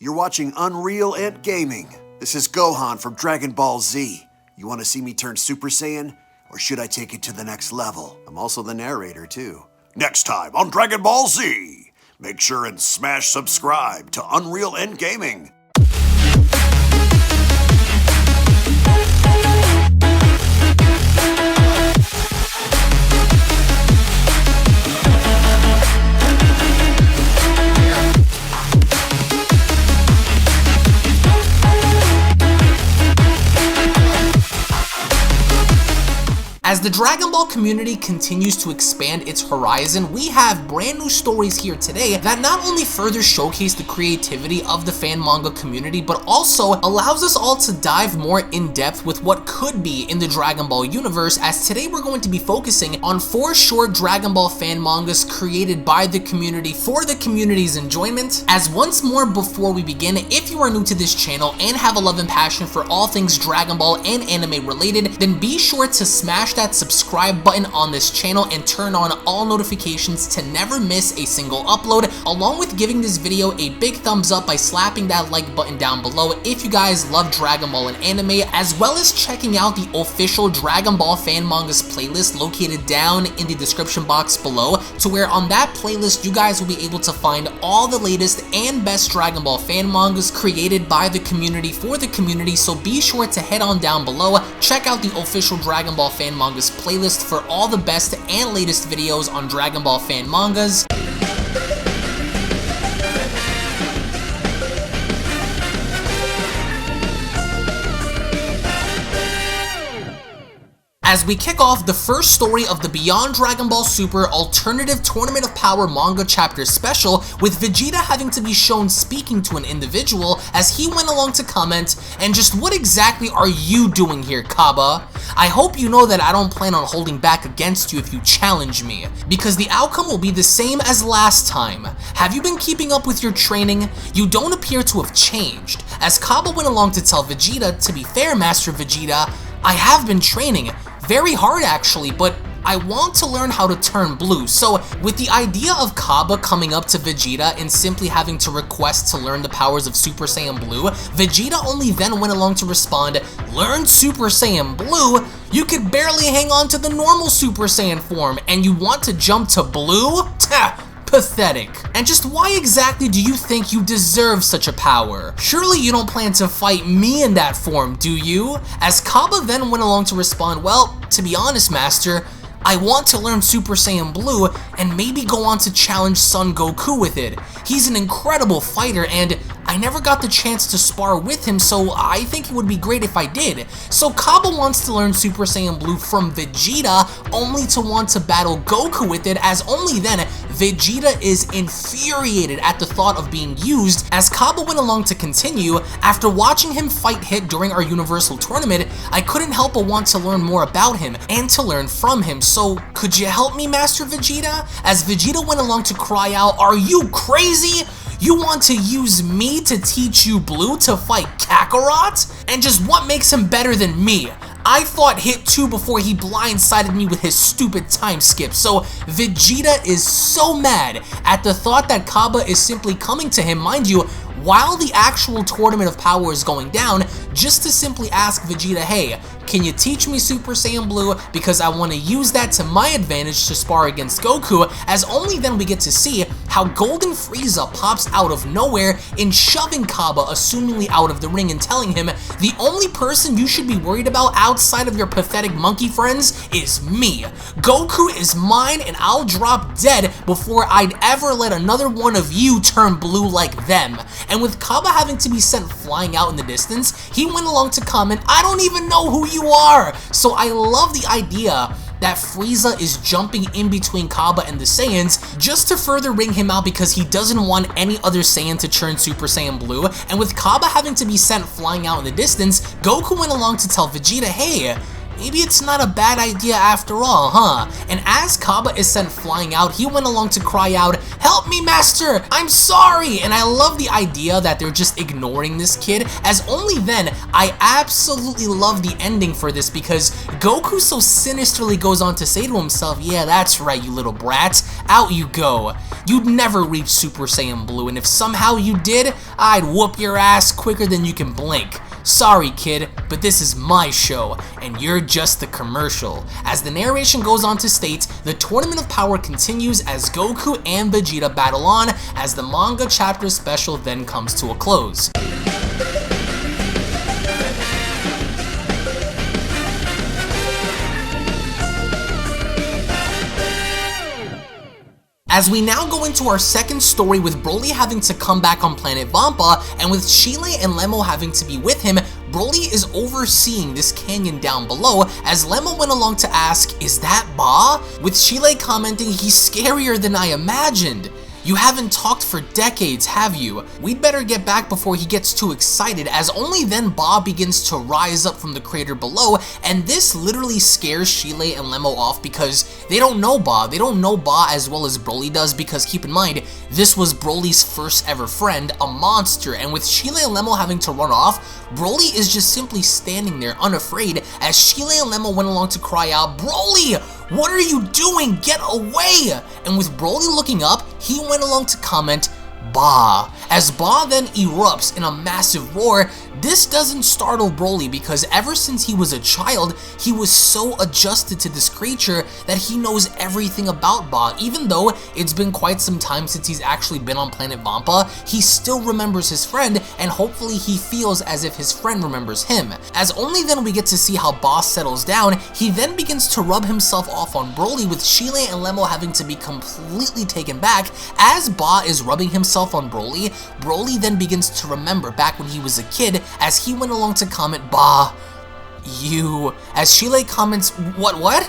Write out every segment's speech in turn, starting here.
You're watching UnrealEntGaming. This is Gohan from Dragon Ball Z. You want to see me turn Super Saiyan? Or should I take it to the next level? I'm also the narrator, too. Next time on Dragon Ball Z, make sure and smash subscribe to UnrealEntGaming. As the Dragon Ball community continues to expand its horizon, we have brand new stories here today that not only further showcase the creativity of the fan manga community, but also allows us all to dive more in depth with what could be in the Dragon Ball universe, as today we're going to be focusing on 4 short Dragon Ball fan mangas created by the community for the community's enjoyment. As once more before we begin, if you are new to this channel and have a love and passion for all things Dragon Ball and anime related, then be sure to smash that subscribe button on this channel and turn on all notifications to never miss a single upload, along with giving this video a big thumbs up by slapping that like button down below if you guys love Dragon Ball and anime, as well as checking out the official Dragon Ball fan mangas playlist located down in the description box below, to where on that playlist you guys will be able to find all the latest and best Dragon Ball fan mangas created by the community for the community. So be sure to head on down below, check out the official Dragon Ball fan mangas playlist for all the best and latest videos on Dragon Ball fan mangas. As we kick off the first story of the Beyond Dragon Ball Super Alternative Tournament of Power manga chapter special, with Vegeta having to be shown speaking to an individual as he went along to comment, "And just what exactly are you doing here, Cabba? I hope you know that I don't plan on holding back against you if you challenge me, because the outcome will be the same as last time. Have you been keeping up with your training? You don't appear to have changed." As Cabba went along to tell Vegeta, "To be fair, Master Vegeta, I have been training. Very hard actually, but I want to learn how to turn blue." So with the idea of Cabba coming up to Vegeta and simply having to request to learn the powers of Super Saiyan Blue, Vegeta only then went along to respond, "Learn Super Saiyan Blue? You could barely hang on to the normal Super Saiyan form, and you want to jump to blue? Tah! Pathetic. And just why exactly do you think you deserve such a power? Surely you don't plan to fight me in that form, do you?" As Cabba then went along to respond, "Well, to be honest, Master, I want to learn Super Saiyan Blue and maybe go on to challenge Son Goku with it. He's an incredible fighter and I never got the chance to spar with him, so I think it would be great if I did." So Cabba wants to learn Super Saiyan Blue from Vegeta, only to want to battle Goku with it, as only then Vegeta is infuriated at the thought of being used. As Cabba went along to continue, "After watching him fight Hit during our Universal Tournament, I couldn't help but want to learn more about him and to learn from him. So could you help me, Master Vegeta?" As Vegeta went along to cry out, "Are you crazy? You want to use me to teach you Blue to fight Kakarot? And just what makes him better than me? I fought Hit 2 before he blindsided me with his stupid time skip." So Vegeta is so mad at the thought that Cabba is simply coming to him, mind you, while the actual Tournament of Power is going down, just to simply ask Vegeta, "Hey, can you teach me Super Saiyan Blue, because I want to use that to my advantage to spar against Goku," as only then we get to see how Golden Frieza pops out of nowhere in shoving Cabba assumingly out of the ring and telling him, "The only person you should be worried about outside of your pathetic monkey friends is me. Goku is mine and I'll drop dead before I'd ever let another one of you turn blue like them." And with Cabba having to be sent flying out in the distance, he went along to comment, "I don't even know who you are." So I love the idea that Frieza is jumping in between Cabba and the Saiyans just to further ring him out, because he doesn't want any other Saiyan to turn Super Saiyan Blue. And with Cabba having to be sent flying out in the distance, Goku went along to tell Vegeta, "Hey, maybe it's not a bad idea after all, huh? And as Cabba is sent flying out, he went along to cry out, "Help me, master! I'm sorry!" And I love the idea that they're just ignoring this kid, as only then I absolutely love the ending for this, because Goku so sinisterly goes on to say to himself, "Yeah, that's right, you little brats, out you go. You'd never reach Super Saiyan Blue, and if somehow you did, I'd whoop your ass quicker than you can blink. Sorry, kid, but this is my show, and you're just the commercial." As the narration goes on to state, the Tournament of Power continues as Goku and Vegeta battle on, as the manga chapter special then comes to a close. As we now go into our second story with Broly having to come back on planet Vampa, and with Chile and Lemmo having to be with him, Broly is overseeing this canyon down below, as Lemmo went along to ask, "Is that Ba?" With Chile commenting, "He's scarier than I imagined. You haven't talked for decades, have you? We'd better get back before he gets too excited," as only then Ba begins to rise up from the crater below, and this literally scares Chile and Lemmo off because they don't know Ba. They don't know Ba as well as Broly does, because keep in mind, this was Broly's first ever friend, a monster, and with Chile and Lemmo having to run off, Broly is just simply standing there unafraid, as Chile and Lemmo went along to cry out, "Broly! What are you doing? Get away!" And with Broly looking up, he went along to comment, "Ba." As Ba then erupts in a massive roar, this doesn't startle Broly because ever since he was a child, he was so adjusted to this creature that he knows everything about Ba. Even though it's been quite some time since he's actually been on planet Vampa, he still remembers his friend, and hopefully he feels as if his friend remembers him. As only then we get to see how Ba settles down, he then begins to rub himself off on Broly, with Chile and Lemmo having to be completely taken back. As Ba is rubbing himself on Broly, Broly then begins to remember back when he was a kid, as he went along to comment, "Ba, you..." As Chile comments, What?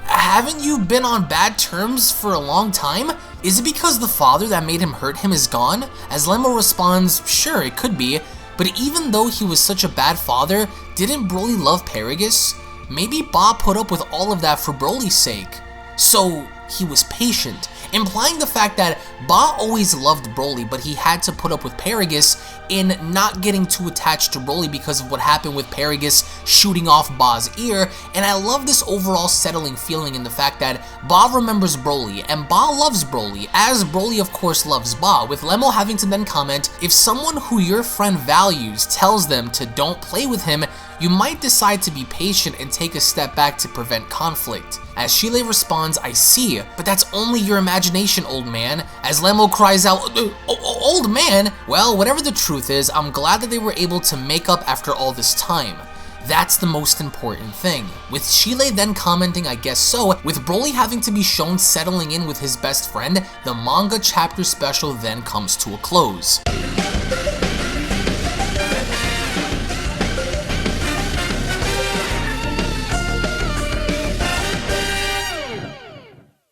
Haven't you been on bad terms for a long time? Is it because the father that made him hurt him is gone?" As Lemmo responds, "Sure, it could be, but even though he was such a bad father, didn't Broly love Paragus? Maybe Ba put up with all of that for Broly's sake. So he was patient," implying the fact that Ba always loved Broly, but he had to put up with Paragus in not getting too attached to Broly because of what happened with Paragus shooting off Ba's ear. And I love this overall settling feeling in the fact that Ba remembers Broly, and Ba loves Broly, as Broly of course loves Ba, with Lemmo having to then comment, "If someone who your friend values tells them to don't play with him, you might decide to be patient and take a step back to prevent conflict." As Chile responds, "I see, but that's only your imagination, old man." As Lemmo cries out, "Old man?" Well, whatever the truth is, I'm glad that they were able to make up after all this time. That's the most important thing. With Chile then commenting, "I guess so," with Broly having to be shown settling in with his best friend, the manga chapter special then comes to a close.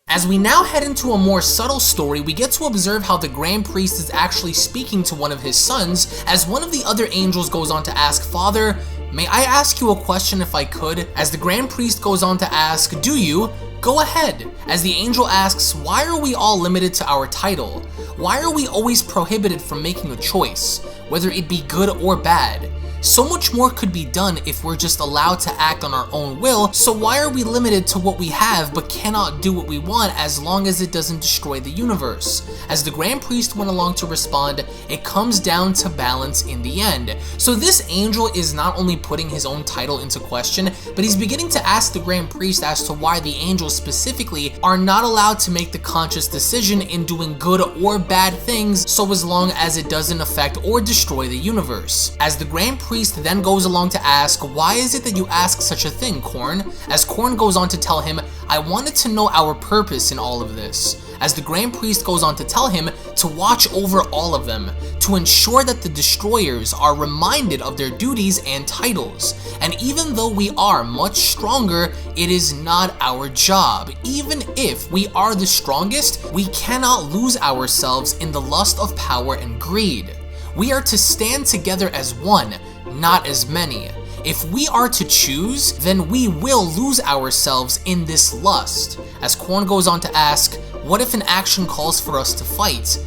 As we now head into a more subtle story, we get to observe how the Grand Priest is actually speaking to one of his sons, as one of the other angels goes on to ask, "Father, may I ask you a question if I could?" As the Grand Priest goes on to ask, "Do you? Go ahead." As the angel asks, "Why are we all limited to our title? Why are we always prohibited from making a choice, whether it be good or bad? So much more could be done if we're just allowed to act on our own will, so why are we limited to what we have but cannot do what we want as long as it doesn't destroy the universe?" As the Grand Priest went along to respond, "It comes down to balance in the end." So this angel is not only putting his own title into question, but he's beginning to ask the Grand Priest as to why the angels specifically are not allowed to make the conscious decision in doing good or bad things, so as long as it doesn't affect or destroy the universe. As the Grand Priest then goes along to ask, "Why is it that you ask such a thing, Korn?" As Korn goes on to tell him, "I wanted to know our purpose in all of this." As the Grand Priest goes on to tell him to watch over all of them, to ensure that the destroyers are reminded of their duties and titles. And even though we are much stronger, it is not our job. Even if we are the strongest, we cannot lose ourselves in the lust of power and greed. We are to stand together as one, not as many. If we are to choose, then we will lose ourselves in this lust. As Korn goes on to ask, what if an action calls for us to fight?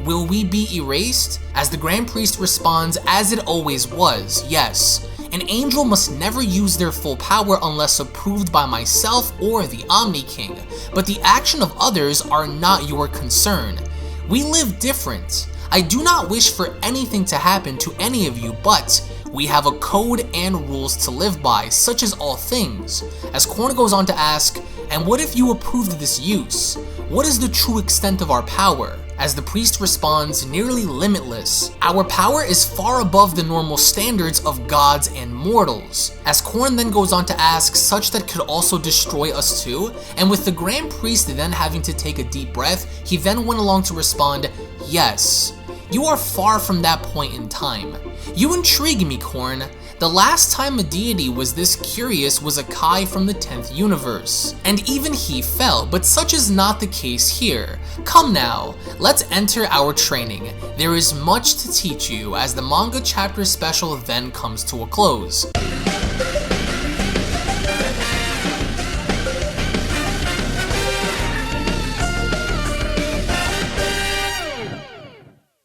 Will we be erased? As the Grand Priest responds, as it always was, yes. An angel must never use their full power unless approved by myself or the Omni King, but the action of others are not your concern. We live different. I do not wish for anything to happen to any of you, but we have a code and rules to live by, such as all things. As Korn goes on to ask, and what if you approved this use? What is the true extent of our power? As the priest responds, nearly limitless. Our power is far above the normal standards of gods and mortals. As Korn then goes on to ask, such that could also destroy us too? And with the Grand Priest then having to take a deep breath, he then went along to respond, yes. You are far from that point in time. You intrigue me, Korn. The last time a deity was this curious was a Kai from the 10th universe, and even he fell, but such is not the case here. Come now, let's enter our training. There is much to teach you as the manga chapter special then comes to a close.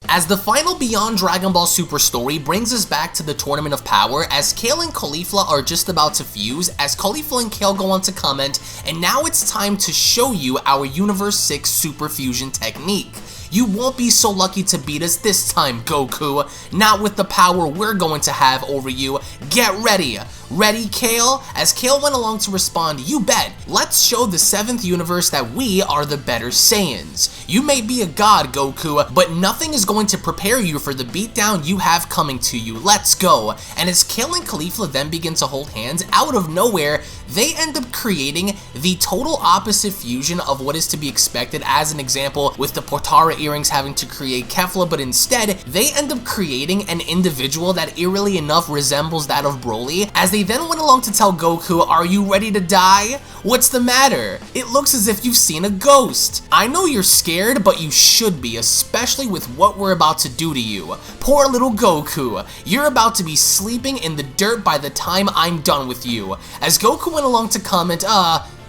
As the final Beyond Dragon Ball Super story brings us back to the Tournament of Power, as Kale and Caulifla are just about to fuse, as Caulifla and Kale go on to comment, and now it's time to show you our Universe 6 Super Fusion technique. You won't be so lucky to beat us this time, Goku. Not with the power we're going to have over you. Get ready. Ready, Kale? As Kale went along to respond, you bet. Let's show the 7th universe that we are the better Saiyans. You may be a god, Goku, but nothing is going to prepare you for the beatdown you have coming to you. Let's go. And as Kale and Caulifla then begin to hold hands, out of nowhere, they end up creating the total opposite fusion of what is to be expected. As an example, with the Potara earrings having to create Kefla, but instead, they end up creating an individual that eerily enough resembles that of Broly, as they then went along to tell Goku, are you ready to die? What's the matter? It looks as if you've seen a ghost. I know you're scared, but you should be, especially with what we're about to do to you. Poor little Goku, you're about to be sleeping in the dirt by the time I'm done with you. As Goku went along to comment,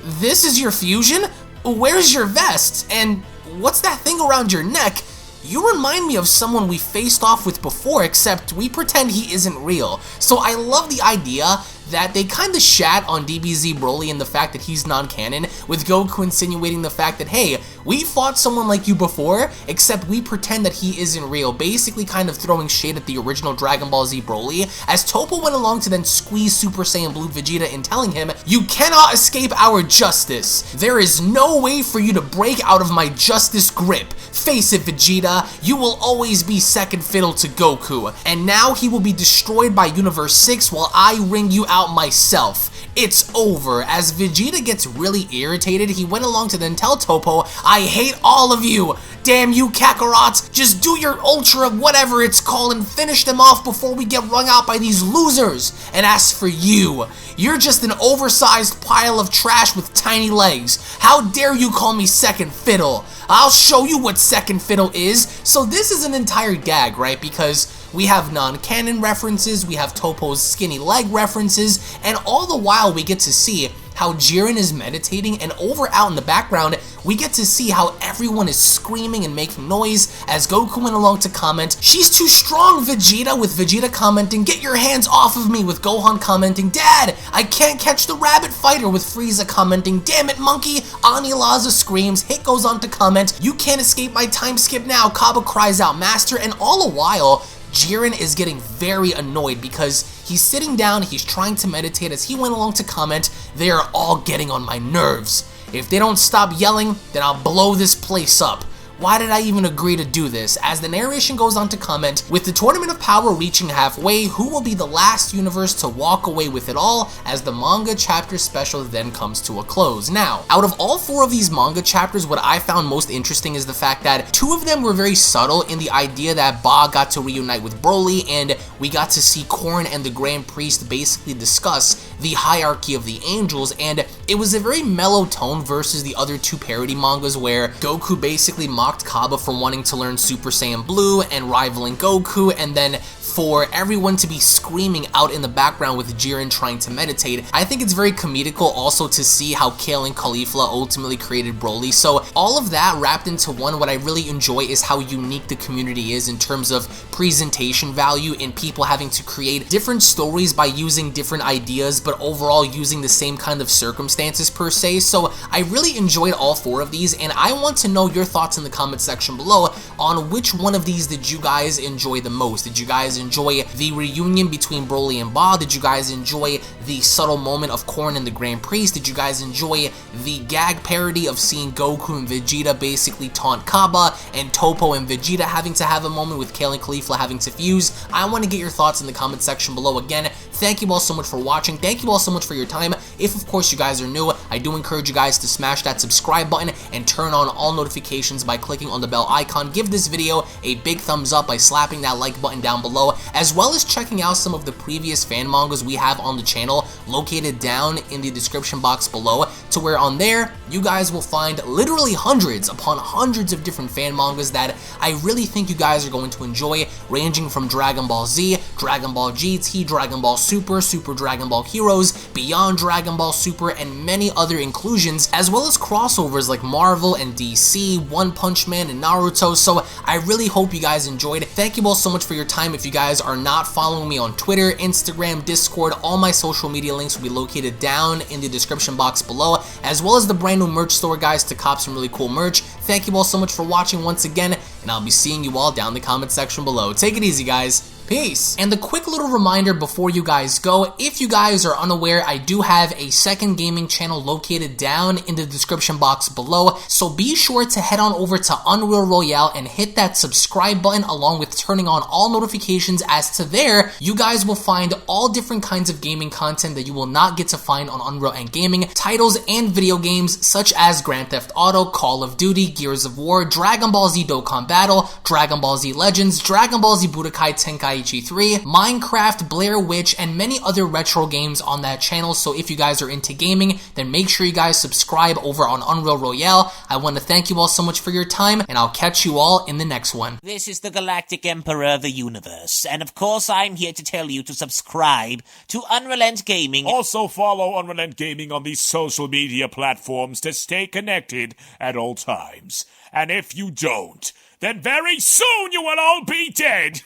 this is your fusion? Where's your vest? And what's that thing around your neck? You remind me of someone we faced off with before, except we pretend he isn't real. So I love the idea that they kinda shat on DBZ Broly and the fact that he's non-canon, with Goku insinuating the fact that, hey, we fought someone like you before, except we pretend that he isn't real, basically kind of throwing shade at the original Dragon Ball Z Broly, as Toppo went along to then squeeze Super Saiyan Blue Vegeta and telling him, you cannot escape our justice. There is no way for you to break out of my justice grip. Face it, Vegeta, you will always be second fiddle to Goku, and now he will be destroyed by Universe 6 while I ring you out myself. It's over. As Vegeta gets really irritated, he went along to then tell Toppo, I hate all of you. Damn you, Kakarot. Just do your ultra whatever it's called and finish them off before we get wrung out by these losers. And as for you, you're just an oversized pile of trash with tiny legs. How dare you call me second fiddle? I'll show you what second fiddle is. So this is an entire gag, right? Because we have non-canon references, we have Toppo's skinny leg references, and all the while we get to see how Jiren is meditating, and over out in the background, we get to see how everyone is screaming and making noise as Goku went along to comment, she's too strong, Vegeta, with Vegeta commenting, get your hands off of me, with Gohan commenting, Dad, I can't catch the rabbit fighter, with Frieza commenting, damn it, monkey, Anilaza screams, Hit goes on to comment, you can't escape my time skip now, Cabba cries out, Master, and all the while, Jiren is getting very annoyed because he's sitting down, he's trying to meditate. As he went along to comment, they are all getting on my nerves. If they don't stop yelling, then I'll blow this place up. Why did I even agree to do this? As the narration goes on to comment, with the Tournament of Power reaching halfway, who will be the last universe to walk away with it all, as the manga chapter special then comes to a close. Now, out of all 4 of these manga chapters, what I found most interesting is the fact that 2 of them were very subtle in the idea that Ba got to reunite with Broly, and we got to see Korn and the Grand Priest basically discuss the hierarchy of the angels, and it was a very mellow tone versus the other 2 parody mangas where Goku basically mocked Cabba for wanting to learn Super Saiyan Blue and rivaling Goku, and then for everyone to be screaming out in the background with Jiren trying to meditate. I think it's very comedical also to see how Kale and Caulifla ultimately created Broly. So all of that wrapped into one, what I really enjoy is how unique the community is in terms of presentation value and people having to create different stories by using different ideas, but overall using the same kind of circumstances per se. So I really enjoyed all 4 of these, and I want to know your thoughts in the comment section below on which one of these did you guys enjoy the most. Did you guys enjoy the reunion between Broly and Ba? Did you guys enjoy the subtle moment of Korn and the Grand Priest? Did you guys enjoy the gag parody of seeing Goku and Vegeta basically taunt Cabba, and Toppo and Vegeta having to have a moment with Kale and Caulifla having to fuse? I want to get your thoughts in the comment section below. Again, thank you all so much for watching. Thank you all so much for your time. If, of course, you guys are new, I do encourage you guys to smash that subscribe button and turn on all notifications by clicking on the bell icon. Give this video a big thumbs up by slapping that like button down below, as well as checking out some of the previous fan mangas we have on the channel located down in the description box below, to where on there you guys will find literally hundreds upon hundreds of different fan mangas that I really think you guys are going to enjoy, ranging from Dragon Ball Z, Dragon Ball GT, Dragon Ball Super, Super Dragon Ball Heroes, Beyond Dragon Ball Super, and many other inclusions, as well as crossovers like Marvel and DC, One Punch Man and Naruto. So I really hope you guys enjoyed. Thank you all so much for your time. If you guys are not following me on Twitter, Instagram, Discord, all my social media links will be located down in the description box below, as well as the brand new merch store, guys, to cop some really cool merch. Thank you all so much for watching once again, and I'll be seeing you all down in the comment section below. Take it easy, guys. Peace. And a quick little reminder before you guys go, if you guys are unaware, I do have a second gaming channel located down in the description box below, so be sure to head on over to Unreal Royale and hit that subscribe button along with turning on all notifications, as to there, you guys will find all different kinds of gaming content that you will not get to find on UnrealEntGaming, titles and video games such as Grand Theft Auto, Call of Duty, Gears of War, Dragon Ball Z Dokkan Battle, Dragon Ball Z Legends, Dragon Ball Z Budokai Tenkaichi 3, Minecraft, Blair Witch, and many other retro games on that channel. So if you guys are into gaming, then make sure you guys subscribe over on Unreal Royale. I want to thank you all so much for your time, and I'll catch you all in the next one. This is the Galactic Emperor of the Universe, and of course I'm here to tell you to subscribe to UnrealEntGaming. Also follow UnrealEntGaming on these social media platforms to stay connected at all times. And if you don't, then very soon you will all be dead!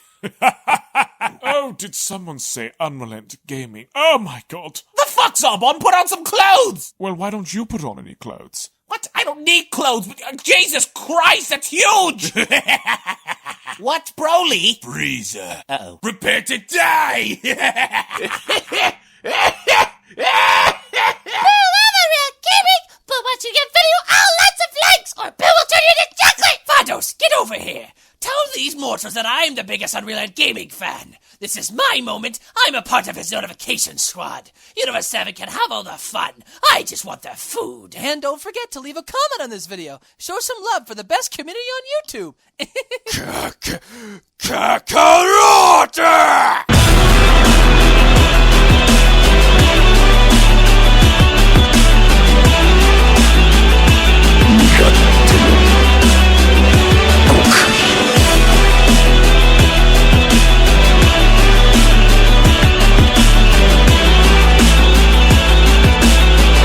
Oh, did someone say UnrealEntGaming? Oh my god. The fuck's up? Put on some clothes! Well, why don't you put on any clothes? What? I don't need clothes, but Jesus Christ, that's huge! What, Broly? Frieza. Uh-oh. Prepare to die! UnrealEntGaming, but once you get video, all lots of likes, or Bill will turn you into chocolate! Vados, get over here! Tell these mortals that I'm the biggest UnrealEntGaming fan. This is my moment. I'm a part of his notification squad. Universe 7 can have all the fun. I just want the food. And don't forget to leave a comment on this video. Show some love for the best community on YouTube. Kakarota!